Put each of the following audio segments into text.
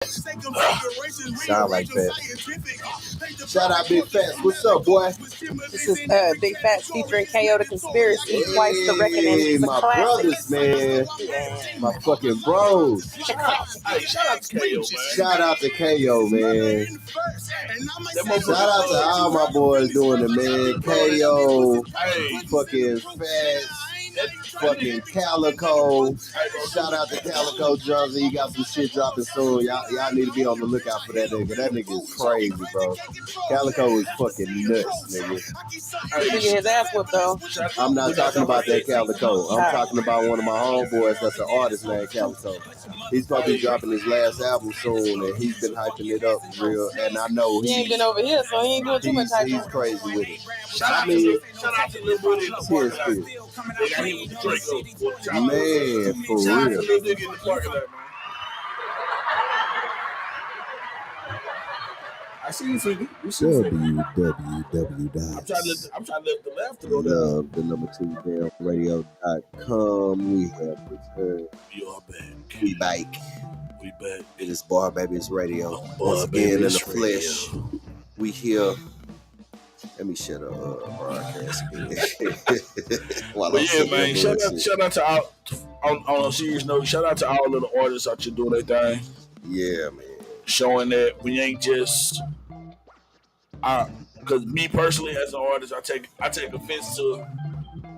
Sound like that. Shout out Big Fats. What's up, boy? This is Big Fats featuring KO the Conspiracy. Twice the Reckoning. It's a my classic. brothers, man. My fucking bros. Hey, shout out to KO, man. Shout out to KO, man. Shout out to all my boys doing it, man. KO, fucking Fats, fucking Calico. Shout out to Calico Drums. He got some shit dropping soon. Y'all need to be on the lookout for that nigga. That nigga is crazy, bro. Calico is fucking nuts, nigga. He get his ass whooped though. I'm not talking about that Calico. I'm talking about one of my homeboys that's an artist named Calico. He's supposed to be dropping his last album soon, and he's been hyping it up real. And I know he ain't been over here, so he ain't doing too much hyping. He's crazy with it. Shout out to Lil Buddy in the parking lot. Man, for real. Shout out to Lil Nigga in the parking lot, man. I see you, Figgy. www. I'm trying to lift the left to go down. Love the number2radio.com. We have returned. We are back. We back. We back. It is Babiez Radio. Once again in the flesh. We here. Let me shut up broadcast. But yeah, man. Shout out to all on a serious note. Shout out to all of the artists out here doing their thing. Yeah, man. Showing that we ain't just. Because me personally, as an artist, I take offense to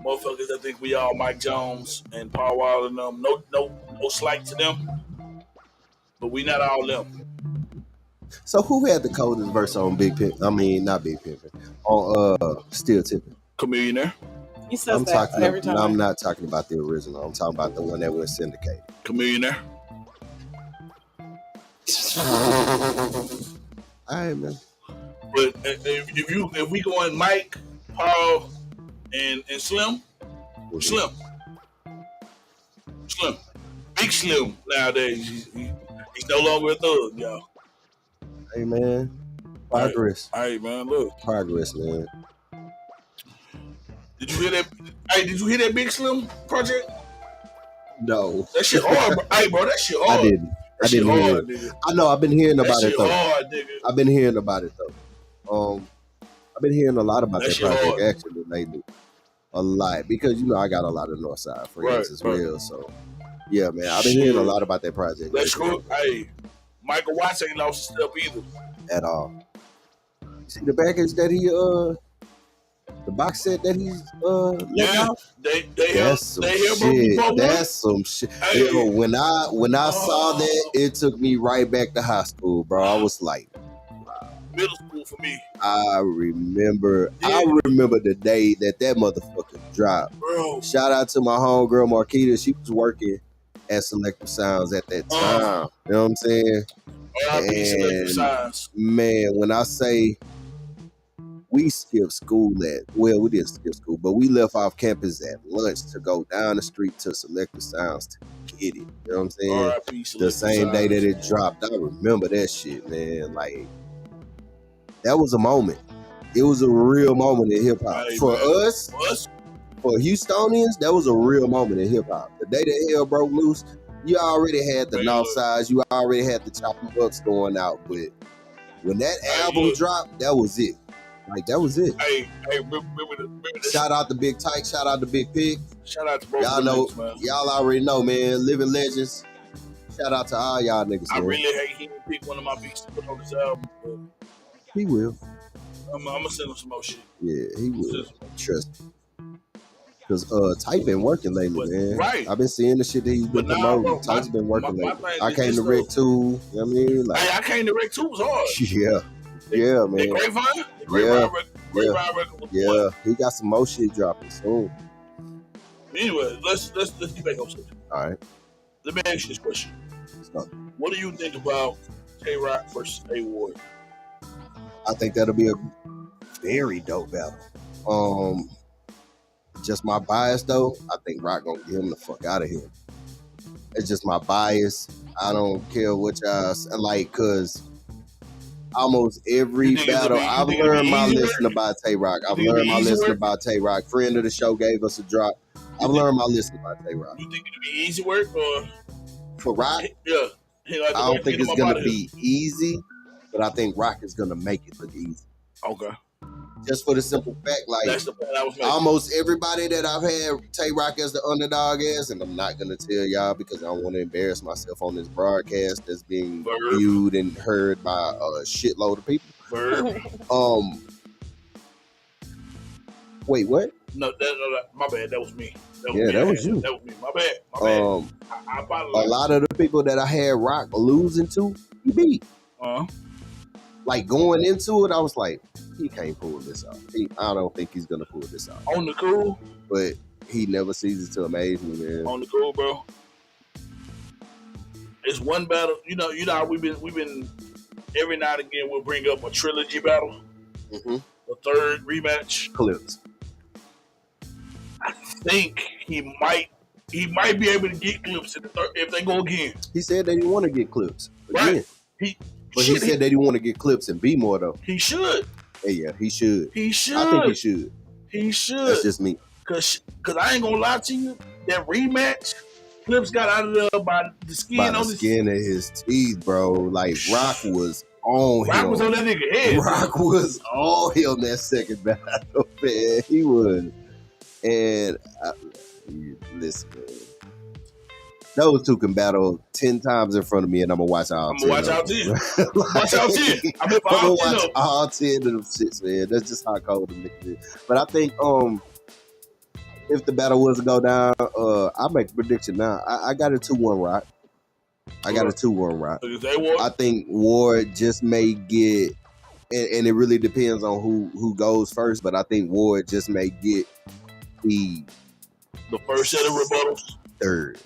motherfuckers that think we all Mike Jones and Paul Wall and them. No slight to them, but we not all them. So who had the coldest verse on Big Pimp? I mean, not Big Pimp. On Still Tipping. Chamillionaire. He says that every time. I'm not talking about the original. I'm talking about the one that was syndicated. Chamillionaire. All right, man. But if we go on Mike, Paul, and Slim, Big Slim nowadays, he's no longer a thug, y'all. Hey, man. Progress. All right, man. Look. Progress, man. Did you hear that? Hey, did you hear that Big Slim project? No. That shit hard, bro. Hey, bro, that shit hard. I didn't hear it. Nigga. I know. I've been hearing about it though. Hard, nigga. I've been hearing about it though. I've been hearing a lot about that project hard. Actually lately. A lot because I got a lot of Northside friends as well. So yeah, man, I've been hearing a lot about that project. That's cool. Hey, Michael Watts ain't lost his step either. At all. You see the package that he the box set that he's that's some shit. That's some shit. Hey. Yo, when I saw that, it took me right back to high school, bro. I was like, wow. Middle school for me. I remember the day that motherfucker dropped. Bro. Shout out to my homegirl Marquita. She was working at Selective Sounds at that time. You know what I'm saying? And man, when I say we skipped school we didn't skip school, but we left off campus at lunch to go down the street to Selective Sounds to get it. You know what I'm saying? The same day that it dropped. I remember that shit, man. Like, that was a moment. It was a real moment in hip hop. For us, for Houstonians, that was a real moment in hip hop. The day that hell broke loose, you already had the North Sides, you already had the Choppy Bucks going out, but when that album dropped, that was it. Like, that was it. Hey, remember shout out to Big Tyke, shout out to Big Pig. Shout out to both y'all know, niggas, man. Y'all already know, man. Living legends. Shout out to all y'all niggas, man. I really hate he didn't pick one of my beats to put on this album, but he will. I'm gonna send him some more shit. Yeah, he will. Trust me. Because Type been working lately, man. Right. I've been seeing the shit that he's been promoting. Type's been working lately. I came to Rick 2. You know what I mean? Like, hey, I came to Rick 2 was hard. Yeah, man. Grapevine? Yeah. He got some more shit dropping soon. Anyway, let's get back on subject. All right. Let me ask you this question. What do you think about Tay-Rock versus A-Ward? I think that'll be a very dope battle. Just my bias though, I think Rock gonna get him the fuck out of here. It's just my bias. I don't care what y'all like, cause almost every battle I've learned my lesson about Tay-Rock. I've learned my lesson about Tay-Rock. Friend of the show gave us a drop. I've learned my lesson about Tay-Rock. You think it'll be easy work or for Rock? Yeah. I don't think it's gonna be easy, but I think Rock is gonna make it look easy. Okay. Just for the simple fact, like That's the point I was making. almost everybody that I've had take Rock as the underdog as, and I'm not gonna tell y'all because I don't want to embarrass myself on this broadcast that's being viewed and heard by a shitload of people. Wait, what? No, my bad. That was me. That was you. That was me. My bad. I a lot of the people that I had Rock losing to, he beat. Like going into it, I was like, he can't pull this off. I don't think he's gonna pull this off. On the cool, but he never ceases to amaze me, man. On the cool, bro. It's one battle. You know how we've been every now and again we'll bring up a trilogy battle, the third rematch. Clips. I think he might be able to get Clips in the third if they go again. He said that he want to get Clips again. Right. He said that he want to get Clips and be more though. He should. Yeah, he should. He should. I think he should. He should. That's just me. Cause I ain't gonna lie to you. That rematch, Clips got out of there by the skin of his teeth, bro. Like Rock was on him. Rock was on that nigga head. Rock was on him that second battle, man. He was. And listen, man. Those two can battle 10 times in front of me, and I'm gonna watch all 10. Watch out 10. Watch out 10. I'm gonna watch all 10 of them shits, man. That's just how cold the nigga is. But I think if the battle was to go down, I'll make a prediction now. I got a 2-1 Rock. I got a 2-1 Rock. I think Ward just may get, and it really depends on who goes first, but I think Ward just may get the first set of rebuttals. Third.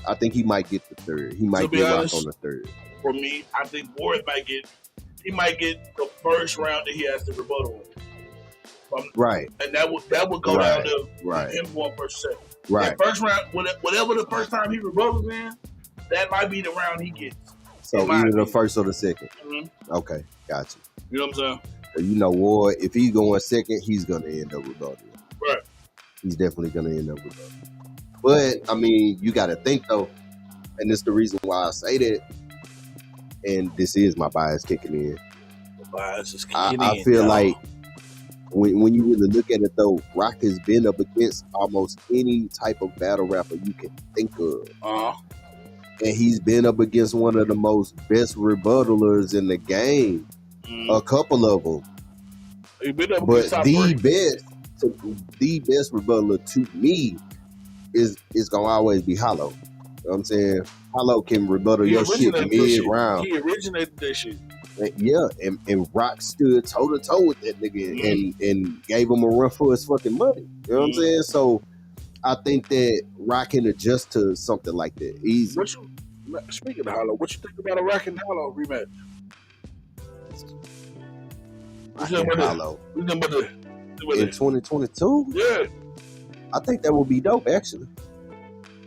I think he might get the third. He might get Rock on the third. For me, I think Ward might get the first round that he has to rebuttal. Right. And that would go down to him going first set. Right. That first round, whatever the first time he rebuttals in, that might be the round he gets. So either the first or the second. Mm-hmm. Okay, got you. You know what I'm saying? So you know Ward, if he's going second, he's gonna end up rebuttaling. Right. He's definitely gonna end up rebuttaling. But I mean, you got to think though, and it's the reason why I say that. And this is my bias kicking in. The bias is kicking in. I feel like when you really look at it though, Rock has been up against almost any type of battle rapper you can think of. And he's been up against one of the most best rebuttalers in the game. A couple of them. He's been up but against the best rebuttaler to me is gonna always be Hollow. You know what I'm saying? Hollow can rebuttal your shit mid-round. He originated that shit. Yeah, and Rock stood toe-to-toe with that nigga and gave him a run for his fucking money. You know what I'm saying? So I think that Rock can adjust to something like that easy. Speaking of Hollow, what you think about a Rock and Hollow rematch? Hollow. In 2022? Yeah. I think that would be dope, actually.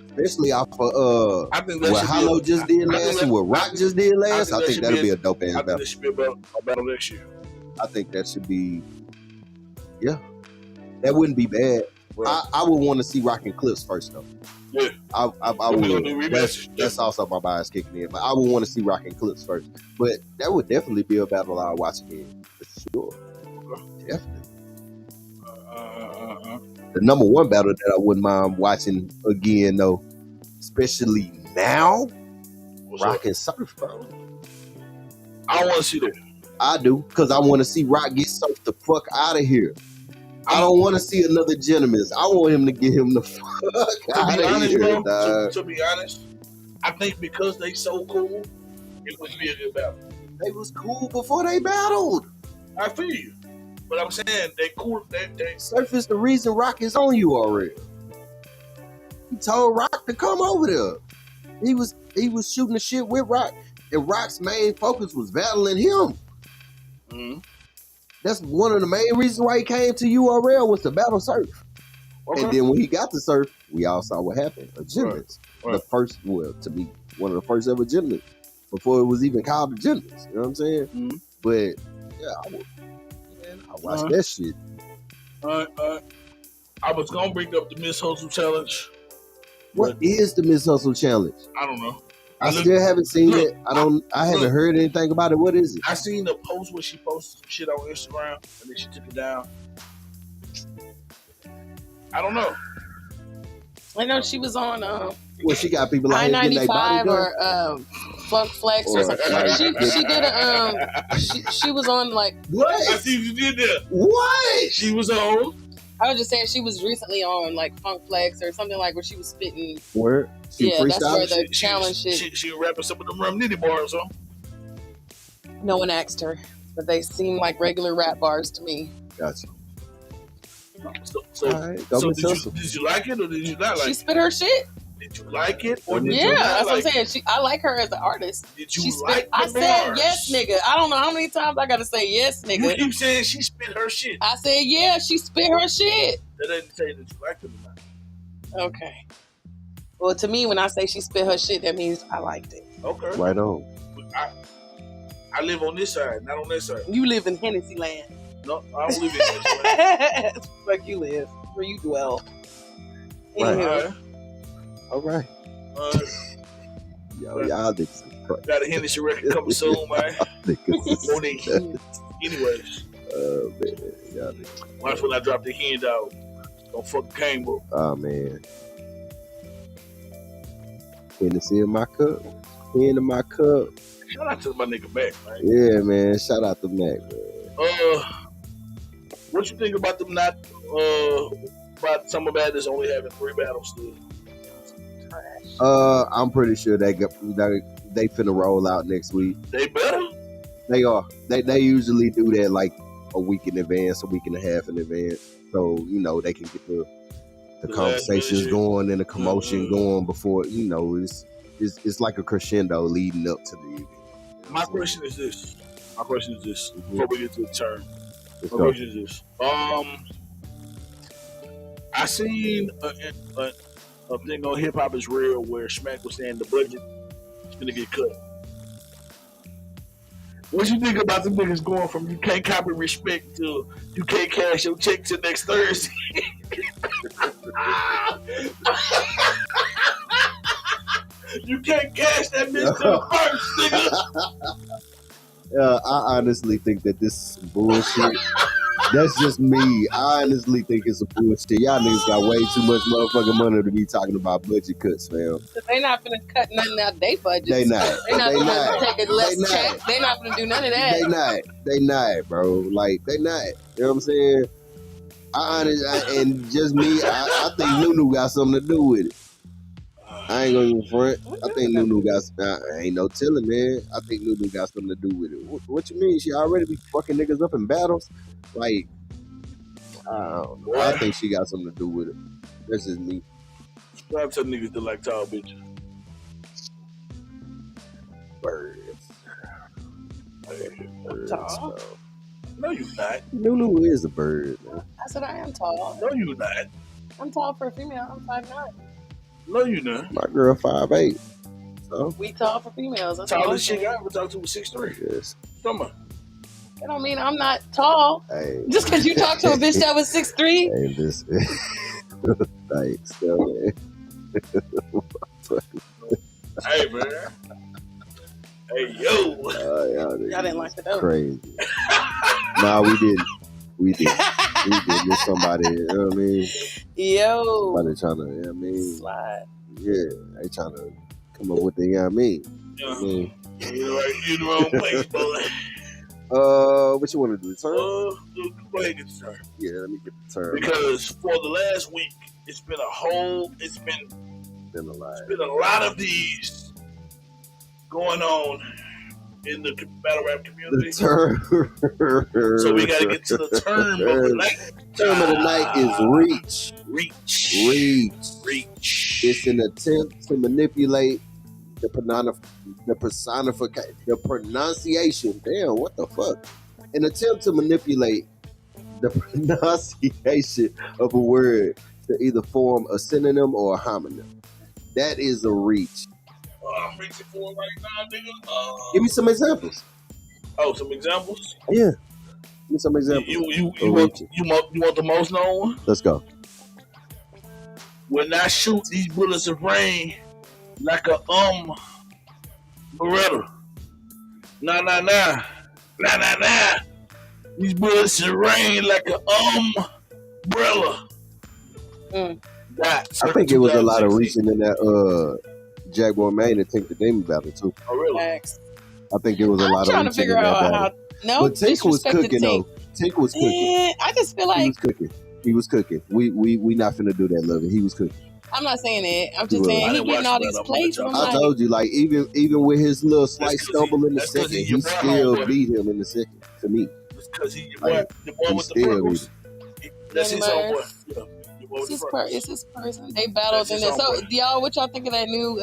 Especially off of I think that what Hollow just did last and what Rock just did last. I think that'll be a dope ass battle. I think it should be a battle next year. I think that should be, yeah. That wouldn't be bad. Right. I would want to see Rock and Clips first, though. Yeah. I would. That's also my bias kicking in. But I would want to see Rock and Clips first. But that would definitely be a battle I'll watch again. For sure. Definitely. The number one battle that I wouldn't mind watching again, though, especially now, Rock and Surf, bro. I want to see that. I do, because I want to see Rock get Surf the fuck out of here. I don't want to see another Gentleman's. I want him to get him the fuck out of here, bro, dog. To be honest, I think because they so cool, it would be a good battle. They was cool before they battled. I feel you. But I'm saying they cool. They Surf is the reason Rock is on you already. He told Rock to come over there. He was shooting the shit with Rock, and Rock's main focus was battling him. Mm-hmm. That's one of the main reasons why he came to URL was to battle Surf. Okay. And then when he got to Surf, we all saw what happened. A Gentleman's. Right. The first, to be one of the first ever Gentlemen's before it was even called the Gentleman's. You know what I'm saying? Mm-hmm. But yeah, I watched that shit. I was gonna bring up the Miss Hustle Challenge. What is the Miss Hustle Challenge? I don't know. I still haven't seen look, it. I haven't heard anything about it. What is it? I seen the post where she posted some shit on Instagram and then she took it down. I don't know. I know she was on Well, she got people out here getting their body I-95 done. or Funk Flex or something. Like, she did a she was on like what? I see you did that. What? She was on. I was just saying she was recently on like Funk Flex or something like where she was spitting. Where? Yeah, that's where the challenge shit. She rapping some of them Rum Nitty bars, huh? No one asked her, but they seem like regular rap bars to me. Gotcha. So right, did you like it or did you not like it? She spit her shit. Did you like it or did you Yeah, not that's like what I'm saying. I like her as an artist. Did you she like I the said bars? yes, nigga. I don't know how many times I gotta say yes, nigga. You keep saying she spit her shit. I said yeah, she spit her shit. That doesn't say that you liked it or not. Okay. Well, to me, when I say she spit her shit, that means I liked it. Okay. Right on. I live on this side, not on that side. You live in Hennessy land. No, I don't live in this side. Like you live, where you dwell. Right. Anywho. All right. Yo, y'all niggas. Got a Hennessy record coming soon, man. Monique. Anyways. Man. Y'all niggas. Watch when I drop the hand out. Don't fuck Kane, bro. Oh, man. Hennessy in my cup. Hand in my cup. Shout out to my nigga Mac, man. Yeah, man. Shout out to Mac, man. What you think about them not about Summer Madness only having 3 battles still? I'm pretty sure they finna roll out next week. They better. They are. They usually do that like a week in advance, a week and a half in advance. So, they can get the conversations going and the commotion going before, it's like a crescendo leading up to the event. My question is this. Before we get to the turn. Let's My go. question is this. I seen a thing on Hip Hop Is Real where Smack was saying the budget is gonna get cut. What you think about the niggas going from you can't copy respect to you can't cash your check till next Thursday? You can't cash that bitch till first, nigga. I honestly think that this is some bullshit. That's just me. I honestly think it's some bullshit. Y'all niggas got way too much motherfucking money to be talking about budget cuts, fam. They not finna cut nothing out of their budget. They not. They not They finna not. take a less They not. check. They not finna do none of that. They not, bro. Like, they not. You know what I'm saying? And just me, I think Nunu got something to do with it. I ain't gonna even front. I think Nunu got. Ain't no telling, man. I think Nunu got something to do with it. What you mean? She already be fucking niggas up in battles? Like, I don't know. I think she got something to do with it. That's just me. I'm telling niggas that like tall bitches. Birds. Tall? Bro. No, you not. Nunu is a bird, man. I said I am tall. No, you not. I'm tall for a female. I'm 5'9". No, you not. My girl 5'8". So We tall for females. That's all I'm Tallest saying. chick I ever talked to was 6'3". yes. Come on. That don't mean I'm not tall. Hey. Just because you talk to a bitch that was 6'3". Hey, this. Thanks, yo, man. Hey, man. Hey, yo. Y'all Y'all didn't like the dope. crazy. Nah, we didn't. We didn't. It's somebody, you know what I mean? Yo. Somebody trying to, you know what I mean? Slide. Yeah, they trying to come up with the, you know what I mean? Yeah. You're in the wrong place, boy. What you want to do? Turn? Go ahead and get the turn. Yeah, let me get the turn. Because for the last week, it's been Been a lot. a lot of these going on in the battle rap community. The term. So we got to get to the term of the night. Term of the night is reach. Reach. It's an attempt to manipulate the pronunciation. Damn, what the fuck? An attempt to manipulate the pronunciation of a word to either form a synonym or a homonym. That is a reach. I'm reaching for it right now, nigga. Give me some examples. Oh, some examples? Yeah. Give me some examples. You want the most known one? Let's go. When I shoot these bullets of rain like a Beretta. Nah. These bullets should rain like an umbrella. I think it was a lot of reaching in that Jaguar Maine and Tink the Demon battle too. Oh really? Facts. I think it was a lot of trying to reaching figure in that out battle. how. No, But Tink was disrespect to cooking though. Tink was cooking. I just feel He like was cooking. He was cooking. We not finna do that, love it. He was cooking. I'm not saying it. I'm just Well, saying I he didn't getting watch all the these battle. plays. And I'm I like, told you, like even with his little slight 'cause stumble in the that's 'cause second, he he your boy still homeboy. beat him in the second. To me, It's because he your Like, boy he with the still freckles. That's his Danny own boy. Myers. Yeah, your boy with the it's freckles. his person. They battled That's in his there. So own boy. y'all, what y'all think of that new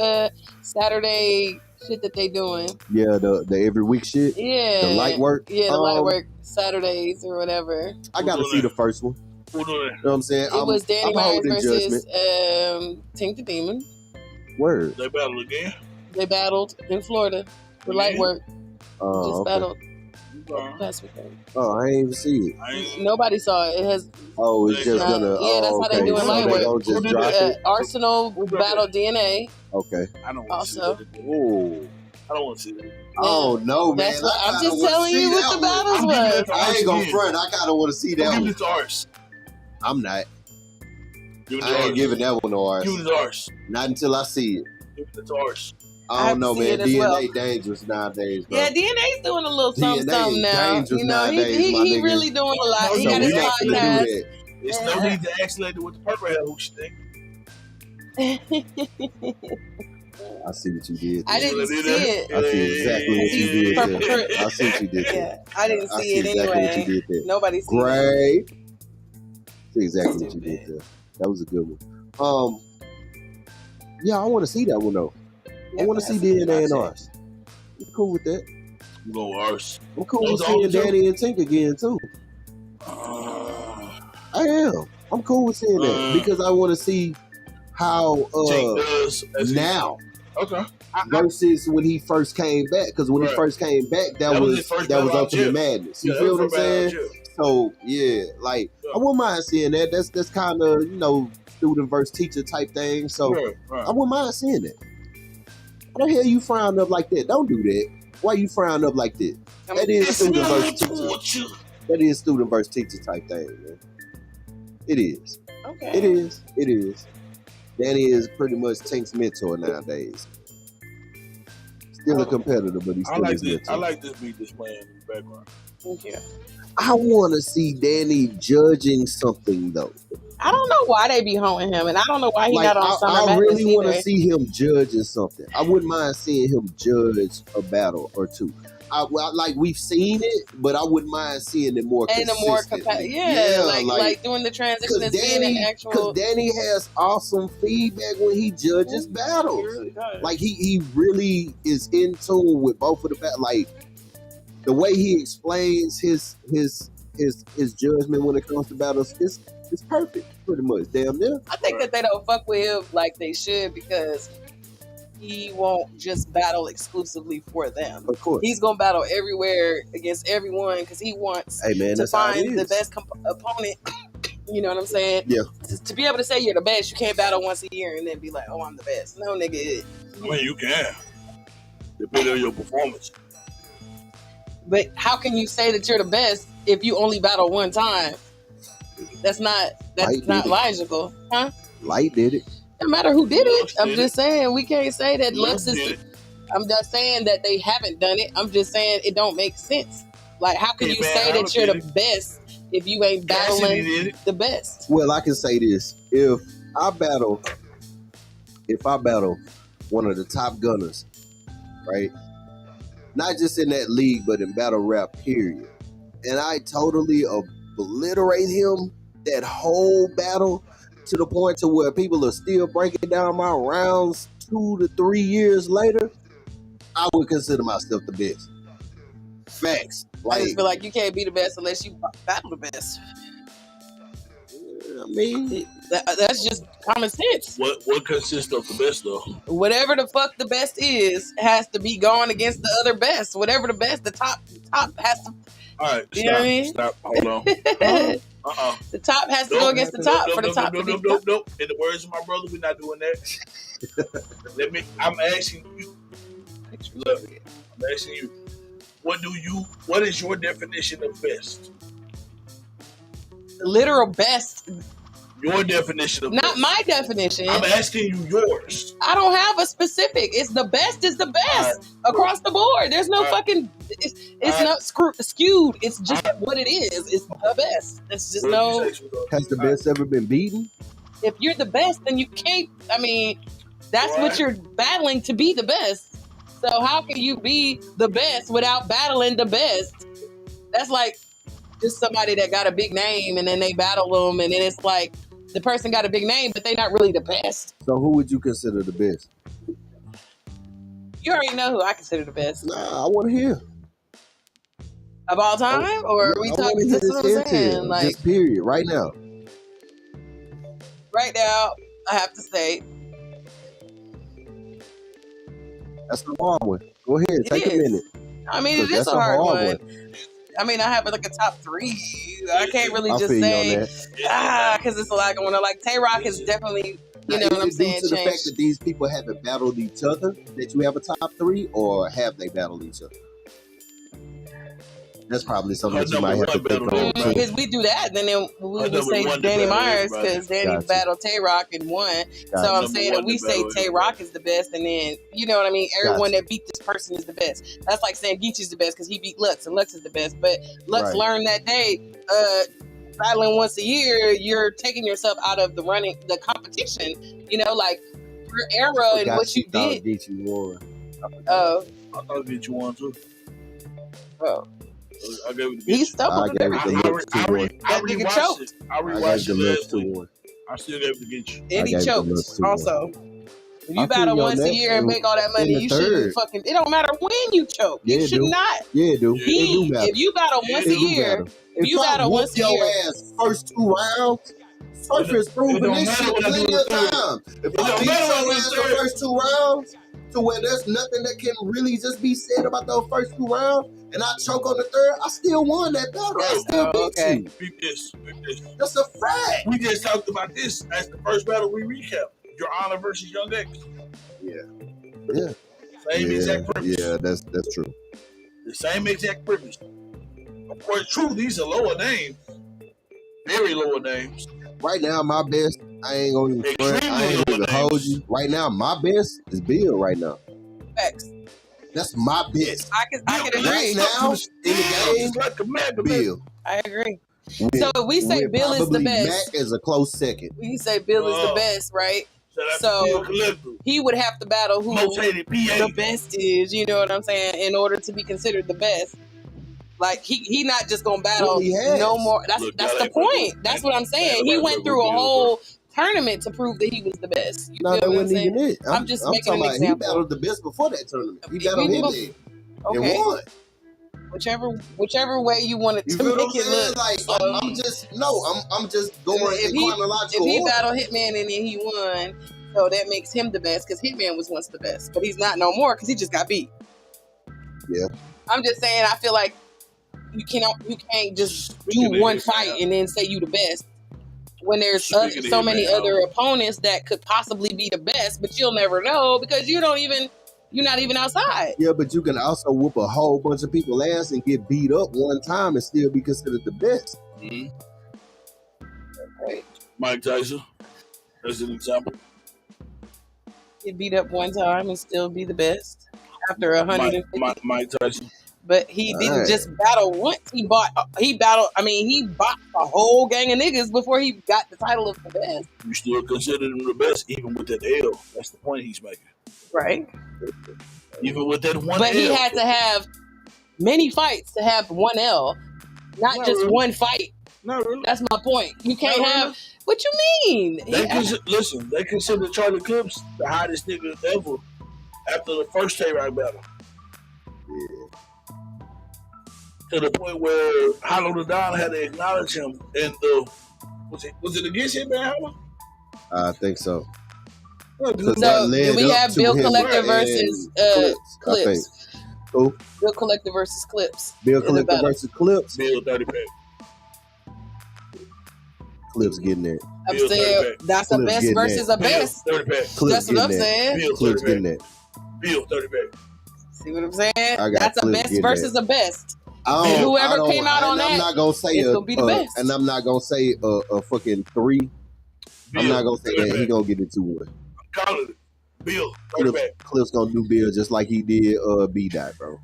Saturday shit that they doing? yeah, the every week shit, Yeah, the light work. Yeah, the light work Saturdays or whatever. I gotta doing see that? the first one. Who doing You know what I'm saying? It was Danny I'm Myers holding versus judgment. Tink the Demon. Word. They battle again. They battled in Florida. The light Yeah. work just Okay. battled Uh, last weekend. Oh, I ain't even see it. I ain't, Nobody saw it. It has Oh, it's just Not- gonna. yeah, that's oh, how they okay. doing So light they work. gonna just Who did drop that? it. Arsenal battled DNA. Okay. I don't want to see Also. what they did. Ooh. I don't want to see that. Oh no, man! That's what I I'm kinda just wanna telling see you what that the one. battles I'm giving was. it to I ain't gonna again. front. I kinda want to see I'm that giving one. it to Ars. I'm not. Give it to I ain't Ars. giving that one to ours. Give it to Ars. Not until I see it. Give it to Ars. I I have don't know, to see man. it as DNA well. dangerous nowadays, bro. Yeah, DNA's doing a little something, DNA something is now. dangerous You know, nowadays, he my nigga. really doing a lot. No, He so got we his not finna do podcast. that. There's no need to ask lady with the purple hair who she think. I see what you did. I there. didn't see it. I see exactly what you did Purple there. Crit. I see what you did there. Yeah, I didn't I see see it exactly anyway. what you did there. Nobody seen it. Great. See exactly what you did there. That was a good one. Yeah, I want to see that one though. I want to see DNA and ours. I'm cool with that. I'm going with Ars. I'm cool Those with seeing are the two? Danny and Tink again too. I am. I'm cool with seeing that because I want to see how Tank does as now Okay. versus when he first came back. Because when he Right. first came back, that That was was his first that was battle out Ultimate of jail. Madness. You Yeah, feel that what I'm was her battle saying? out of jail. So yeah, like I wouldn't mind seeing that. That's kind of student versus teacher type thing. So Right. I wouldn't mind seeing that. Why the hell you frown up like that? Don't do that. Why you frown up like that? That is student versus teacher. That is student versus teacher type thing, man. It is. Okay. It is. It is. Danny is pretty much Tank's mentor nowadays. Still a competitor, but he's I still like his this. mentor. I like this beat this playing in the background. Thank you. I want to see Danny judging something though. I don't know why they be hoeing him, and I don't know why he Like not on Summer I Madness really want to either. see him judging something. I wouldn't mind seeing him judge a battle or two. Like we've seen it, but I wouldn't mind seeing it more And a more consistently. like doing the transition as being an actual. Because Danny has awesome feedback when he judges battles. He really does. Like he really is in tune with both of the battles. Like the way he explains his judgment when it comes to battles is perfect, pretty much. Damn near. I think that they don't fuck with him like they should because he won't just battle exclusively for them. Of course. He's gonna battle everywhere against everyone because he wants Hey man, to that's how it find the is. best opponent. You know what I'm saying? Yeah. To be able to say you're the best, you can't battle once a year and then be like, "Oh, I'm the best." No, nigga. I mean, you can. Depending on your performance. But how can you say that you're the best if you only battle one time? That's not logical, huh? Light did it. No matter who did it. I'm Did just saying we can't say that Lux Lux did is. I'm not saying that they haven't done it. I'm just saying it don't make sense. Like, how can Hey, you man, say I that you're did the best if you ain't Cassidy battling did it. the best? Well, I can say this: if I battle one of the top gunners, right? Not just in that league, but in battle rap, period. And I totally obliterate him that whole battle to the point to where people are still breaking down my rounds 2 to 3 years later. I would consider myself the best. Facts. I Like, just feel like you can't be the best unless you battle the best. I mean, That's just common sense. What consists of the best though? Whatever the fuck the best is has to be going against the other best. Whatever the best, the top has to. All right, You know what I mean? Stop. Hold on. The top has to go against the top for the top to be. Nope. In the words of my brother, we're not doing that. I'm asking you. Look, I'm asking you, what is your definition of best? Literal best. Your definition of not best. My definition. I'm asking you yours. I don't have a specific. It's the best is the best across the board. There's no fucking. It's not skewed. It's just what it is. It's the best. It's just no. Has the best ever been beaten? If you're the best, then you can't. I mean, that's what you're battling to be the best. So how can you be the best without battling the best? That's like just somebody that got a big name and then they battle them, and then it's like the person got a big name, but they're not really the best. So who would you consider the best? You already know who I consider the best. Nah, I want to hear. Of all time? Or are we talking just what I'm saying? Like, just period, right now. Right now, I have to say. That's a hard one. Go ahead, take a minute. I mean, it is a hard one. I mean, I have like a top 3. I can't really just say, because it's a lot going on. Like, Tay-Rock is definitely, you know what I'm saying, due to the fact that these people haven't battled each other, that you have a top 3, or have they battled each other? That's probably something that you might have to think on. Because we do that, then we would say Danny Myers, because Danny battled Tay-Rock and won. So I'm saying that we say Tay-Rock is the best, and then, you know what I mean, everyone that beat this person is the best. That's like saying Geechee's the best because he beat Lux, and Lux is the best. But Lux learned that day, battling once a year, you're taking yourself out of the competition. You know, like, your era and what you did. Geechee won. Oh. I thought Geechee won too. Oh. I gave it He stumbled. I nigga choked. I rewatched it last week. I still gave it to Geechee. And he choked also. If you battle once a year and make all that money, you shouldn't fucking. It don't matter when you choke. You should not. Yeah, dude. If you battle once a year, if you battle once a year, ass first 2 rounds. Surface proving this shit plenty of time. If I beat your ass the first 2 rounds, to where there's nothing that can really just be said about those first 2 rounds, and I choke on the 3rd, I still won that battle. I still beat you. Beat this. That's a fact. We just talked about this as the first battle we recapped. Your Honor versus Young X. Yeah. Same exact premise. Yeah, that's true. The same exact premise. Of course, true, these are lower names. Very lower names. Right now, my best, I ain't gonna even front. I ain't gonna hold you. Right now, my best is Bill right now. Facts. That's my best. I can agree. Right now, in the game, Bill. I agree. So if we say Bill is the best, Mac is a close second. We say Bill is the best, right? So he would have to battle who the best is, you know what I'm saying, in order to be considered the best. Like he not just gonna battle no more. That's the point. That's what I'm saying. He went through a whole tournament to prove that he was the best. You no, that wasn't even it. I'm just making an example. He battled the best before that tournament. He battled him and won. Whichever way you want it to make it look. Like, I'm just going in chronological order. If he order. battled Hitman and then he won, so that makes him the best because Hitman was once the best, but he's not no more because he just got beat. Yeah. I'm just saying. I feel like you can't just do one fight and then say you the best when there's so many other opponents that could possibly be the best, but you'll never know because you're not even outside. Yeah, but you can also whoop a whole bunch of people's ass and get beat up one time and still be considered the best. Mm-hmm. Okay. Mike Tyson, as an example. Get beat up one time and still be the best after 150. Mike Tyson. But he didn't just battle once. He bought a whole gang of niggas before he got the title of the best. You still consider him the best, even with that L. That's the point he's making. Right. Even with that one But L. he had to have many fights to have one L, not just really. One fight. Not really. That's my point. You can't have... Really. What you mean? Listen, they consider Charlie Clips the hottest nigga ever after the first Tay-Rock battle. Yeah. To the point where Hollow the Don had to acknowledge him in the was it against him, man? I think so. So we have Bill Collector versus Clips. Who? Bill Collector versus Clips. Bill Collector versus Clips. Bill 30 pack. Clips getting there. I'm saying that's a best versus a best. 30 pack. That's what I'm saying. Bill Clips getting there. Bill 30 pack. See what I'm saying? That's a best versus a best. Whoever came out on that, I'm not gonna say it's gonna be the best. And I'm not gonna say a fucking 3. Bill, I'm not gonna say that he gonna get it 2-1. I'm calling it. Bill, Cliff's gonna do Bill just like he did B-Dot, bro.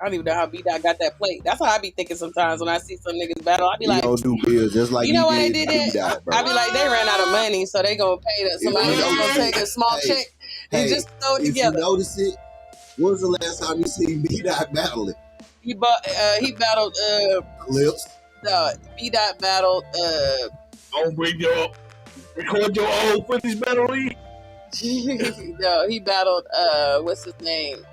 I don't even know how B-Dot got that plate. That's how I be thinking sometimes when I see some niggas battle. I be like, gonna do Bill just like you know why they did did that? I be like, they ran out of money, so they gonna pay somebody else gonna take a small check and just throw it together. You notice it? When was the last time you seen B-Dot battling? He battled Clips. B-Dot battled Don't bring your record your old footage battle league. No, he battled what's his name?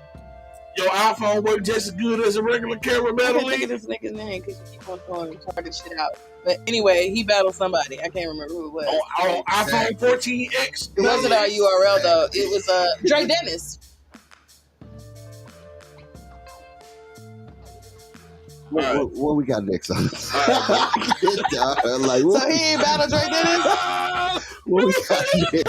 Your iPhone worked just as good as a regular camera battle league. I can't think of this nigga's name because you keep on throwing target shit out. But anyway, he battled somebody. I can't remember who it was. On iPhone 14X. It wasn't our URL though. It was Dre Dennis. What we got next on? So he ain't battled Dre Dennis? What we got next?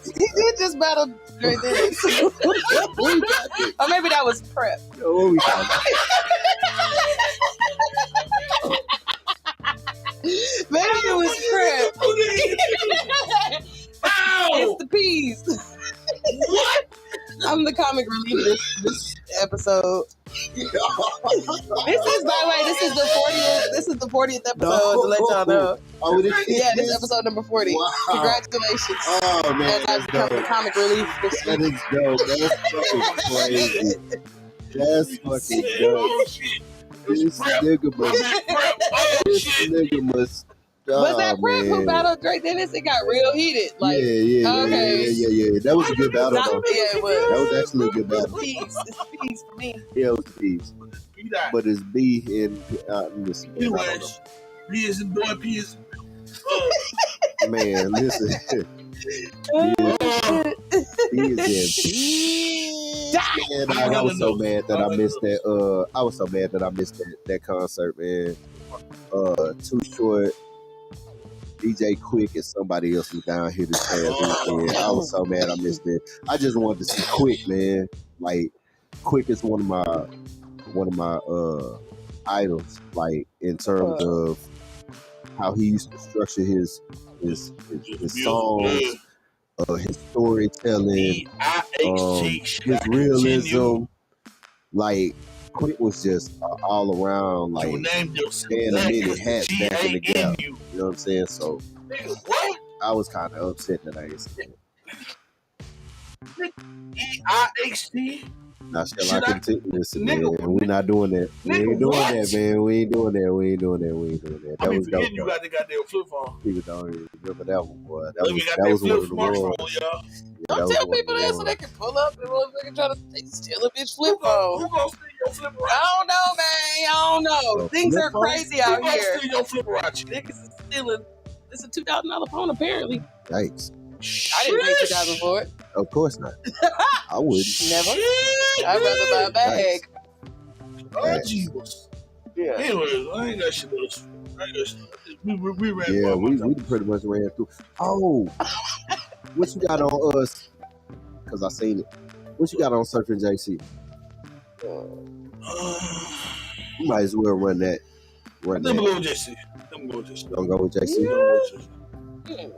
He did just battle Dre Dennis. Or maybe that was Prep. What we got? Maybe it was Prep. It's the peas. What? I'm the comic relief this episode. This is, by the way, this is the 40th episode to let y'all know. Oh, this is episode number 40. Wow. Congratulations. Oh man, as I've become the comic relief this week. That is dope. That's fucking crazy. That's fucking dope. This nigga must. Was that Prep who battled Dre Dennis? It got real heated. Like, yeah. That was a good battle, though. Yeah, it was. That was actually a good battle. It's peas for me. Yeah, it was peas. But it's B and listen. B is in boy, P is in man, listen. B is in. Man, I was so mad that I missed that. I was so mad that I missed that concert, man. Too Short, DJ Quick, and somebody else was down here this past weekend. I was so mad I missed it. I just wanted to see Quick, man. Like Quick is one of my idols. Like in terms of how he used to structure his songs, his storytelling, his realism. Like Quick was just all around, like man, a minute hat back in the gap. You know what I'm saying? So I was kind of upset that I ain't seen it. EIHT. Now shall I continue? Listen, man, we're not doing that. We ain't doing that, man. We ain't doing that. That was dope. You got the goddamn flip phone. People don't even remember that one, boy. That was one of the ones. Y'all. Don't tell people that so they can pull up and motherfucker try to steal a bitch flip phone. Who gonna steal your flipper? I don't know, man. I don't know. Things are crazy out here. Who gonna steal your flipper out? Niggas is stealing. It's a $2,000 phone, apparently. Yikes. I didn't pay $2,000 for it. Of course not. I wouldn't. Never. I'd rather buy a bag. Oh, Jesus. Yeah. Anyways, I ain't got shit else. We ran. Yeah, we pretty much ran through. Oh, what you got on us? Because I seen it. What you got on Surfing JC? You might as well run that. Let me go with JC. Don't go with JC? Yeah.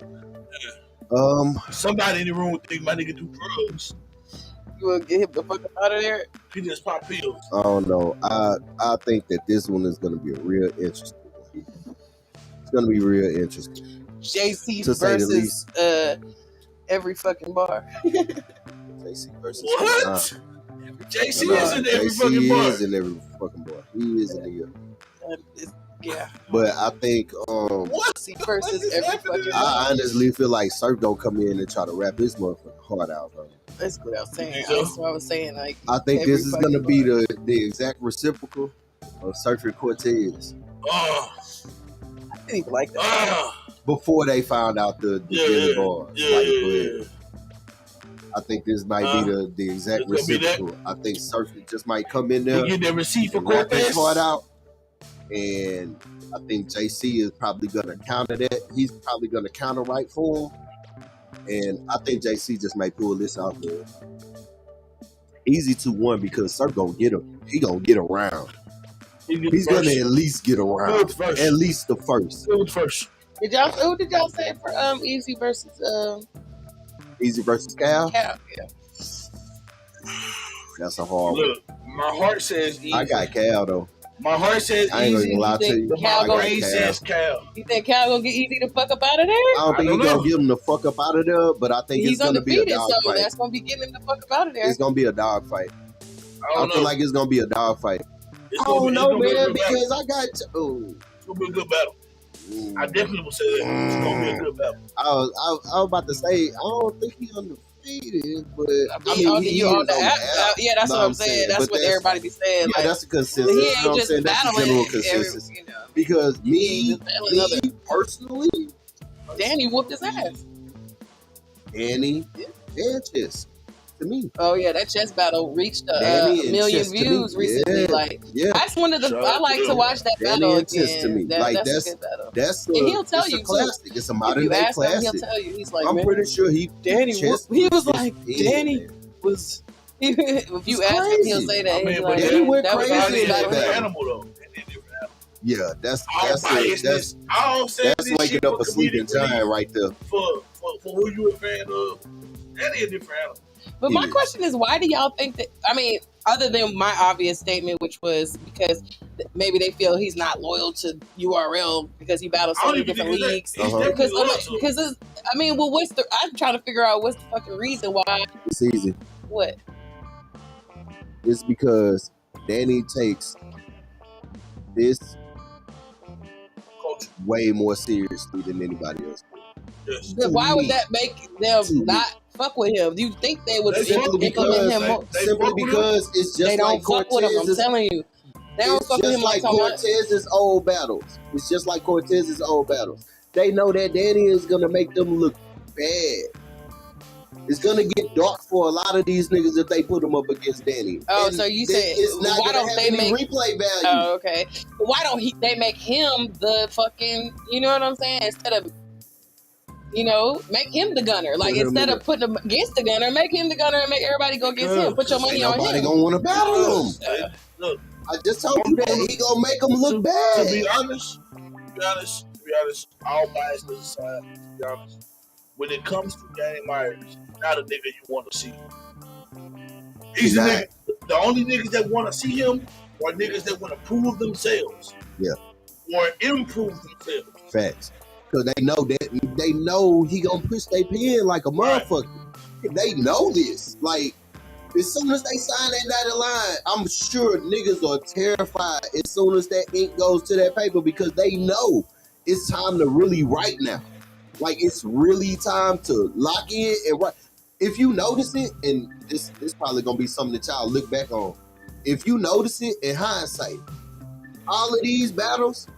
Somebody in the room think my nigga do drugs. You wanna get him the fuck out of there? He just pop pills. I don't know. I think that this one is gonna be a real interesting one. It's gonna be real interesting. JC versus every fucking bar. JC versus what? JC is in every fucking bar. He is in every fucking bar. He is in the yeah. But I think what? Versus every fucking bar. I honestly feel like Surf don't come in and try to rap his motherfucking heart out, bro. That's what I was saying. That's what I was saying. Like, I think this is gonna be the exact reciprocal of Surf and Cortez. I didn't even like that. Before they found out the bars. Yeah. I think this might be the exact reciprocal. I think Surf just might come in there, get the receipt for rap his Cortez heart out, and I think JC is probably gonna counter that. He's probably gonna counter right for him. And I think JC just might pull this out there. Easy 2-1 because Sir gonna get him. He gonna get around. He's gonna at least get around. At least the first. Who first? Who did y'all say for Easy versus Easy versus Cal? Cal, yeah. That's a hard one. Look, my heart says Easy. I got Cal though. My heart says I ain't Easy. gonna lie to you. But my brain says Cal. You think Cal gonna get Easy the fuck up out of there? I don't think he's gonna get him the fuck up out of there, but I think he's it's gonna be a undefeated, dog so fight. that's gonna be getting him the fuck up out of there. It's gonna be a dog fight. I feel like it's gonna be a dog fight. It's I don't know, man, because battle. I got. It's gonna be a good battle. I definitely will say that. It's gonna be a good battle. I was about to say, I don't think he's undefeated, but I mean, he is on the app. Yeah, that's what I'm saying. That's what everybody be saying. Yeah, like, that's a consensus. he You ain't know what I'm just saying? That's a battling general consensus. Because me personally, Danny whooped his ass. Danny and Chess to me. Oh yeah, that chess battle reached a million views recently. Yeah. Like, Yeah. that's one of the. I like to watch that Danny battle and Chess to me. again. Like that's a good battle. That's And he'll tell you a classic. too. It's a If modern you day ask him, classic. he'll tell you. He's like, I'm pretty sure Danny Chess he was like, his Danny head, man. was. If you ask him, he'll say that. I mean, He's but like, Danny went that was crazy already in that battle. battle. Animal though. Yeah, that's That's waking up a sleeping giant right there. For who you a fan of, Danny a different animal. But my question is, why do y'all think that? I mean, other than my obvious statement, which was because maybe they feel he's not loyal to URL because he battles so many different leagues. Because I mean, well, I'm trying to figure out what's the fucking reason why. It's easy. What? It's because Danny takes this way more seriously than anybody else. Yes. But why would that make them not fuck with him? Do you think they would implement him more? Simply because it's just they don't like fuck with him. I'm telling you, they don't fuck with him like Cortez's old battles. It's just like Cortez's old battles. They know that Danny is gonna make them look bad. It's gonna get dark for a lot of these niggas if they put them up against Danny. Oh, and so you said it's not why don't they make replay value? Oh, okay. Why don't they make him the fucking? You know what I'm saying? Instead of, make him the gunner. Like, instead of putting him against the gunner, make him the gunner and make everybody go against him. Put your money on him. Nobody gonna want to battle him. Look, I just told you that he gonna make him look bad. To be honest, all biases aside, to be honest, when it comes to Danny Myers, not a nigga you want to see. He's a nigga. The only niggas that want to see him are niggas that want to prove themselves. Yeah. Or improve themselves. Facts. Because they know he gonna push their pen like a motherfucker. They know this. Like, as soon as they sign that dotted line, I'm sure niggas are terrified as soon as that ink goes to that paper because they know it's time to really write now. Like, it's really time to lock in and write. If you notice it, and this probably gonna be something that y'all look back on. If you notice it in hindsight, all of these battles,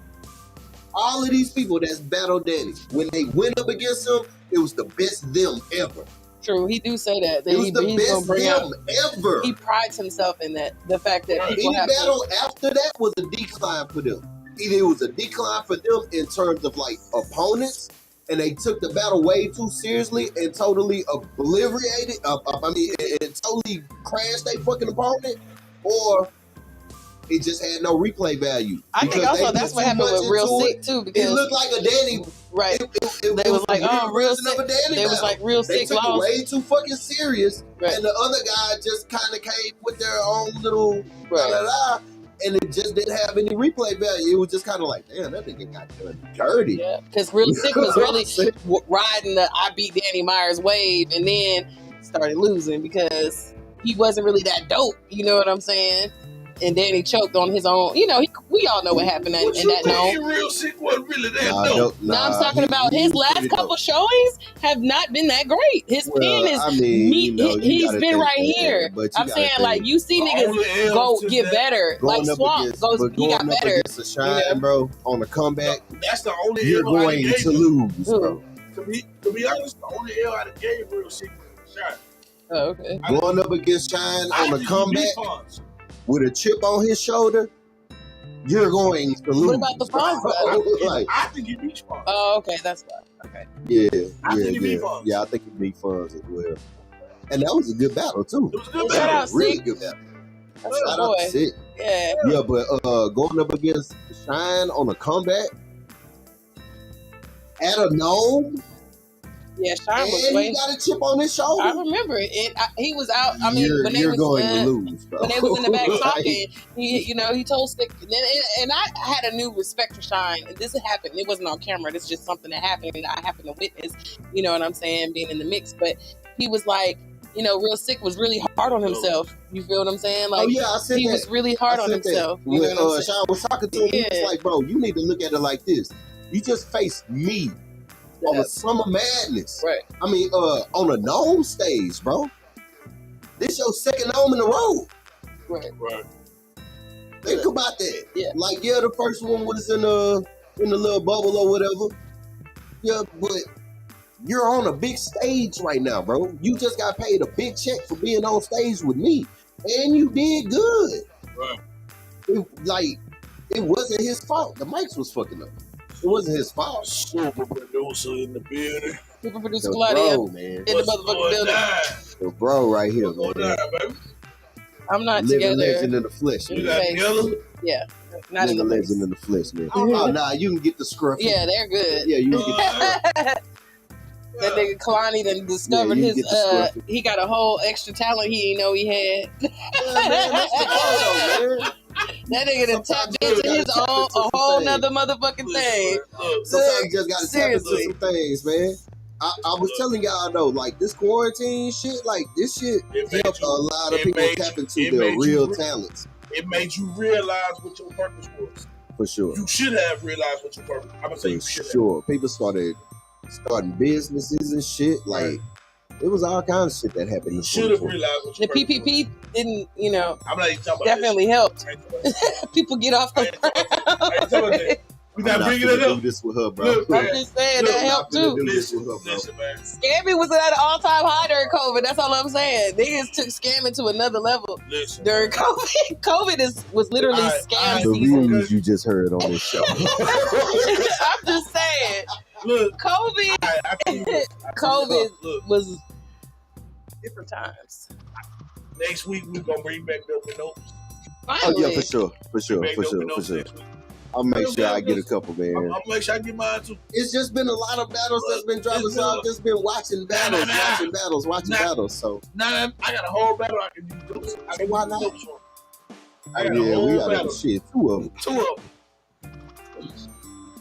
all of these people that's battled Danny, when they went up against him, it was the best them ever. True, he do say that. It was the best them ever. He prides himself in that. The fact that people any battle after that was a decline for them. Either it was a decline for them in terms of like opponents, and they took the battle way too seriously and totally obliterated. And totally crashed their fucking opponent, or it just had no replay value. I think also that's what happened with Real Sick too, because it looked like a Danny. Right. They was like, oh, Real Sick. They was like Real Sick. They took it way too fucking serious, and the other guy just kind of came with their own little and it just didn't have any replay value. It was just kind of like, damn, that nigga got done dirty. Yeah, because Real Sick was really riding the I beat Danny Myers wave, and then started losing because he wasn't really that dope. You know what I'm saying? And Danny choked on his own. We all know what happened in that known. Real Sick wasn't really that dope. No, I'm talking about his last couple showings have not been that great. His pen is he's been right here. I'm saying, like, you see niggas go get better. Like Swamp he got better. Against a Shine, bro, on a comeback. That's the only you're going to lose, bro. To be honest, the only L I gave Real Sick was Shine. Oh, okay. Going up against Shine on a comeback with a chip on his shoulder, you're going to lose. What about the Fonz battle? I think he beat Fonz. Oh, okay, that's fine. Okay. Yeah, I think he beat Fonz. Yeah, I think he beat Fonz as well. And that was a good battle too. It was a good Shout battle. out Really Sick. good battle. That's Shout my out boy. to Sick. Yeah. Yeah, but going up against Shine on a comeback at a Gnome, Yeah, Shine was and way. he got a chip on his shoulder. I remember it. He was out. I mean, when they you're was going to lose, bro. when they was in the back Like, talking, he told Stick, and I had a new respect for Shine. And this happened. It wasn't on camera. This is just something that happened, and I happened to witness. You know what I'm saying? Being in the mix, but he was like, Real Sick was really hard on himself. You feel what I'm saying? Like, oh yeah, I said he that. was really hard on himself. You know When what I'm saying? Sean was talking to him, he was Yeah. like, bro, you need to look at it like this. You just faced me on a Summer Madness. Right. I mean, on a Gnome stage, bro. This your second Gnome in a row. Right. Think about that. Yeah. Like, yeah, the first one was in the little bubble or whatever. Yeah, but you're on a big stage right now, bro. You just got paid a big check for being on stage with me, and you did good. Right. It wasn't his fault. The mics was fucking up. It wasn't his fault. Super producer in the building. Super producer The Claudia bro, man. in the motherfucking building. The bro right here, What's going man. down, baby? I'm not Living together. legend in the flesh, You man. got Face. Miller? Yeah, not in Living the legend face. in the flesh, man. Mhm. Oh, nah, you can get the scruffy. Yeah, they're good. Yeah, you can get the scruffy. That nigga Kalani done discovered Yeah, you his get the scruffy. he got a whole extra talent he didn't know he had. Yeah, man, that's the photo, man. That nigga done tapped Sometimes into you his gotta tap own into a some whole things. nother motherfucking thing. Look, Sometimes you just gotta tap into Seriously. some things, man. I was telling y'all though, like this quarantine shit, like this shit It made helped you- a lot of it people made tap you- into it their made you real re- talents, it made you realize what your purpose was. for sure. You should have realized what your purpose. I'm gonna say you For should have. sure. People starting businesses and shit. Like Right. it was all kinds of shit that happened. You in should have 2020. realized what The your purpose PPP didn't, was. I'm not even talking about definitely helped. This. I ain't talking about People get off the I ain't talking about that. We I'm not not bringing finna it up. do this with her, bro. Look, I'm man. just saying Look, that I'm helped not finna too. do this Listen, with her, bro. listen, man. Scamming was at an all-time high during COVID. That's all I'm saying. Niggas took scamming to another level Listen. during COVID. COVID was literally Alright, scam The season. views you just heard on this show. I'm just saying. Look, COVID I can't even- COVID Look, was different times. next week we gonna bring back Dope and Notes. Oh Finally. yeah, for sure. Bring For Dope sure. and Notes next week. I'll make sure I get a couple, man. I'm gonna make sure I get mine too. It's just been a lot of battles that's been dropping, so I've just been watching battles, watching battles. So Now I got a whole battle I can do. I can why do not? Dope for. I got a yeah, whole we got battle. shit, 2 of them. 2 of them.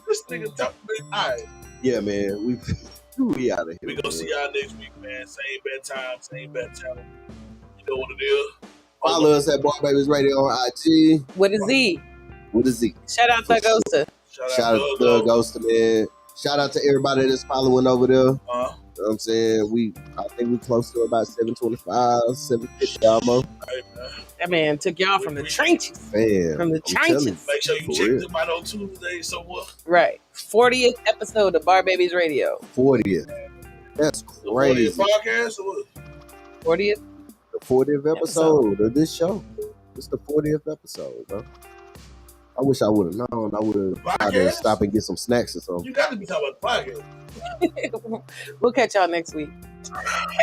This nigga talk me. Alright, Yeah, man, we out of here. we gonna man. see y'all next week, man. Same bad time, same bad channel. You know what it is. Follow us at Babiez Radio on IG. With a Z. What is it? Shout out to Agosta. Shout out to Doug Ghost, man. Shout out to everybody that's following over there. You know what I'm saying? I think we close to about 725, 750 almost. Hey, man. That man took y'all from the trenches. Man, From the I'm telling you. trenches. Make sure you For check real. them out on Tuesday somewhere. Right. 40th episode of Babiez Radio. 40th. That's The crazy. 40th podcast or what? 40th? The 40th episode of this show. It's the 40th episode, bro. I wish I would have known. I would have tried to Podcast? stop and get some snacks or something. You got to be talking about the podcast. We'll catch y'all next week.